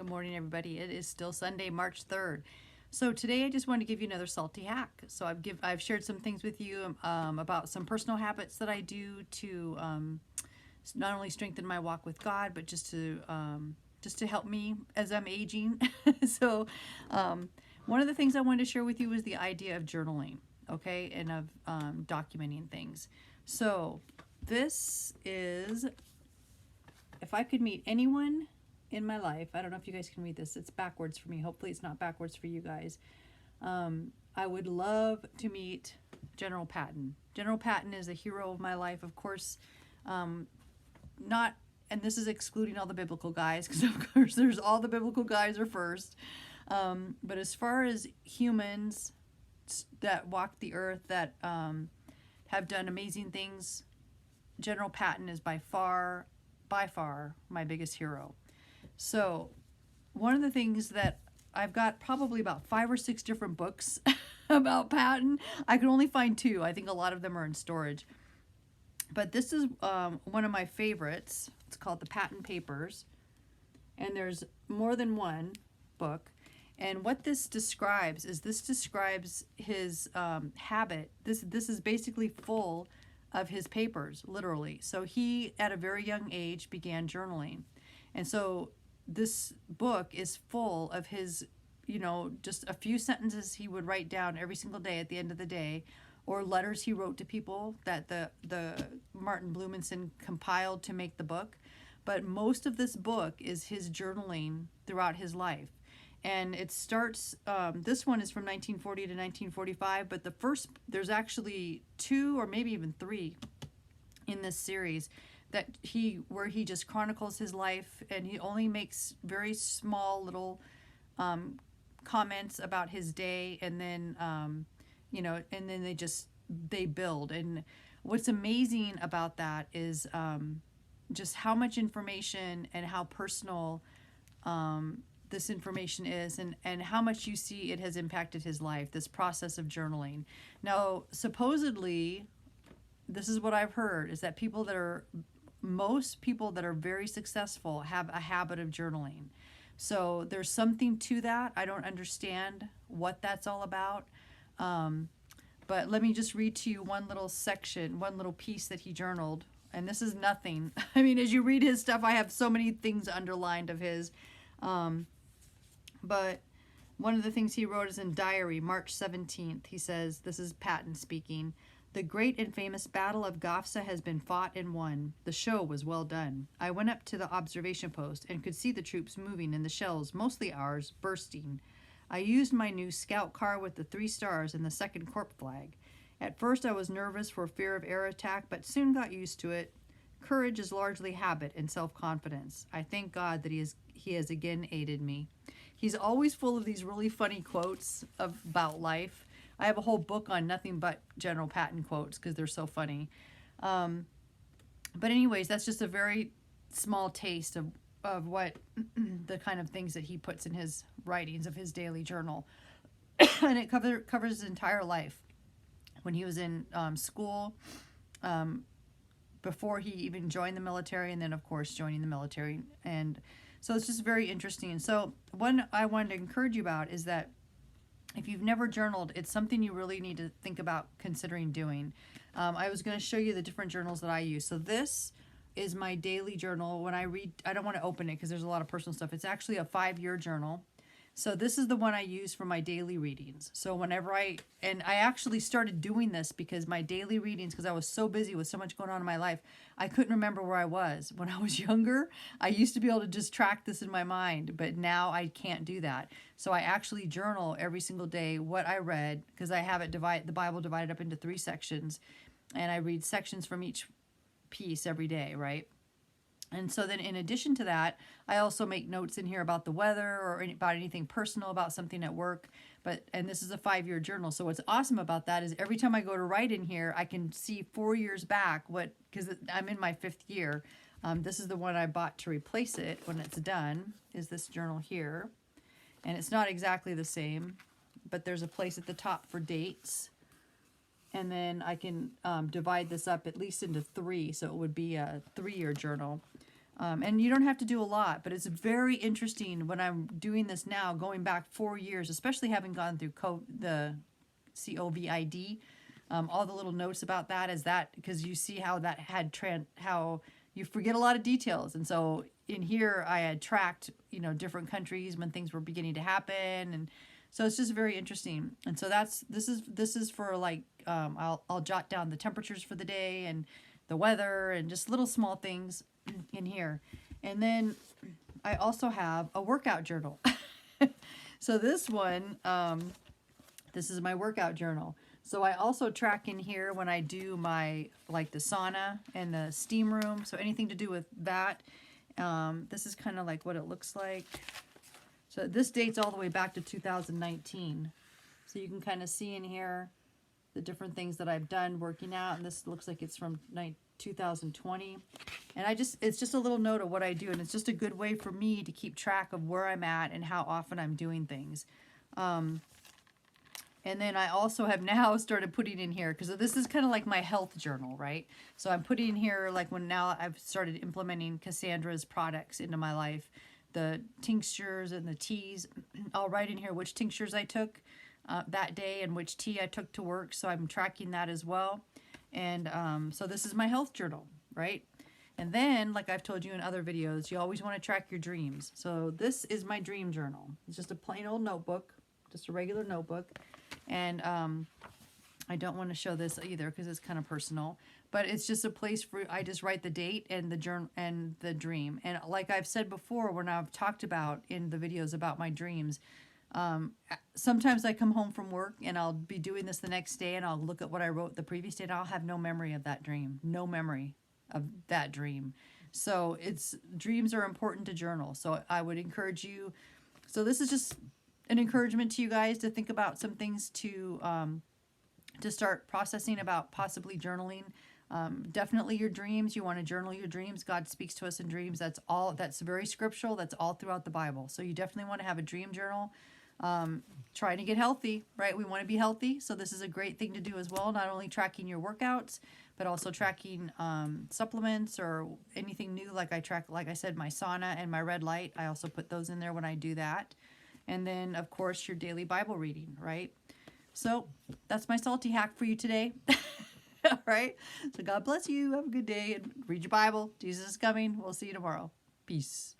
Good morning, everybody. It is still Sunday, March 3rd. So today I just want to give you another salty hack. So I've shared some things with you about some personal habits that I do to not only strengthen my walk with God, but just to help me as I'm aging. so one of the things I wanted to share with you was the idea of journaling, okay, and of documenting things. So this is, if I could meet anyone in my life, I don't know if you guys can read this. It's backwards for me. Hopefully it's not backwards for you guys. I would love to meet General Patton. General Patton is a hero of my life, of course. Not, and this is excluding all the biblical guys, because of course there's all the biblical guys are first. But as far as humans that walk the earth, that have done amazing things, General Patton is by far my biggest hero. So one of the things that I've got probably about 5 or 6 different books about Patton. I could only find 2. I think a lot of them are in storage. But this is one of my favorites. It's called The Patton Papers. And there's more than one book. And what this describes is his habit. This is basically full of his papers, literally. So he, at a very young age, began journaling. And so this book is full of his, just a few sentences he would write down every single day at the end of the day, or letters he wrote to people that the Martin Blumenson compiled to make the book. But most of this book is his journaling throughout his life. And it starts, this one is from 1940 to 1945, but there's actually 2 or maybe even 3 in this series where he just chronicles his life, and he only makes very small little comments about his day, and then and then they build. And what's amazing about that is just how much information and how personal this information is, and how much you see it has impacted his life, this process of journaling. Now, supposedly, this is what I've heard, is that most people that are very successful have a habit of journaling. So there's something to that. I don't understand what that's all about. But let me just read to you one little section, one little piece that he journaled. And this is nothing. I mean, as you read his stuff, I have so many things underlined of his. But one of the things he wrote is in diary, March 17th. He says, this is Patton speaking, "The great and famous Battle of Gafsa has been fought and won. The show was well done. I went up to the observation post and could see the troops moving and the shells, mostly ours, bursting. I used my new scout car with the 3 stars and the 2nd Corps flag. At first I was nervous for fear of air attack, but soon got used to it. Courage is largely habit and self-confidence. I thank God that he has again aided me." He's always full of these really funny quotes about life. I have a whole book on nothing but General Patton quotes because they're so funny. But anyways, that's just a very small taste of what the kind of things that he puts in his writings of his daily journal. And it covers his entire life. When he was in school, before he even joined the military, and then, of course, joining the military. And so it's just very interesting. So one I wanted to encourage you about is that if you've never journaled, it's something you really need to think about considering doing. I was going to show you the different journals that I use. So this is my daily journal. When I read, I don't want to open it because there's a lot of personal stuff. It's actually a 5-year journal. So this is the one I use for my daily readings. So whenever I actually started doing this because my daily readings, because I was so busy with so much going on in my life, I couldn't remember where I was. When I was younger, I used to be able to just track this in my mind, but now I can't do that. So I actually journal every single day what I read, because I have the Bible divided up into 3 sections, and I read sections from each piece every day, right? And so then in addition to that, I also make notes in here about the weather or about anything personal, about something at work. And this is a 5-year journal. So what's awesome about that is every time I go to write in here, I can see 4 years back because I'm in my 5th year. This is the one I bought to replace it when it's done, is this journal here. And it's not exactly the same, but there's a place at the top for dates. And then I can divide this up at least into 3, so it would be a 3-year journal. And you don't have to do a lot, but it's very interesting when I'm doing this now, going back 4 years, especially having gone through the COVID, all the little notes about that is that because you see how that had how you forget a lot of details. And so in here I had tracked, different countries when things were beginning to happen. And so it's just very interesting. And so this is for like, I'll jot down the temperatures for the day and the weather and just little small things in here. And then I also have a workout journal. So this one, this is my workout journal. So I also track in here when I do my, like the sauna and the steam room. So anything to do with that. This is kind of like what it looks like. So this dates all the way back to 2019. So you can kind of see in here the different things that I've done working out. And this looks like it's from 2020. And it's just a little note of what I do. And it's just a good way for me to keep track of where I'm at and how often I'm doing things. And then I also have now started putting in here, because this is kind of like my health journal, right? So I'm putting in here, like when now I've started implementing Cassandra's products into my life, the tinctures and the teas. I'll write in here which tinctures I took that day and which tea I took to work. So I'm tracking that as well. And so this is my health journal, right? And then, like I've told you in other videos, you always want to track your dreams. So this is my dream journal. It's just a plain old notebook, just a regular notebook. And I don't want to show this either because it's kind of personal, but it's just a place for, I just write the date and the journal and the dream. And like I've said before, when I've talked about in the videos about my dreams, sometimes I come home from work and I'll be doing this the next day and I'll look at what I wrote the previous day and I'll have no memory of that dream, no memory of that dream. So dreams are important to journal. So I would encourage you. So this is just an encouragement to you guys to think about some things to start processing about possibly journaling. Definitely your dreams. You want to journal your dreams. God speaks to us in dreams. That's very scriptural. That's all throughout the Bible. So you definitely want to have a dream journal. Trying to get healthy, right? We want to be healthy. So this is a great thing to do as well. Not only tracking your workouts, but also tracking supplements or anything new. Like I said, my sauna and my red light. I also put those in there when I do that. And then, of course, your daily Bible reading, right? So that's my salty hack for you today. All right. So God bless you. Have a good day and read your Bible. Jesus is coming. We'll see you tomorrow. Peace.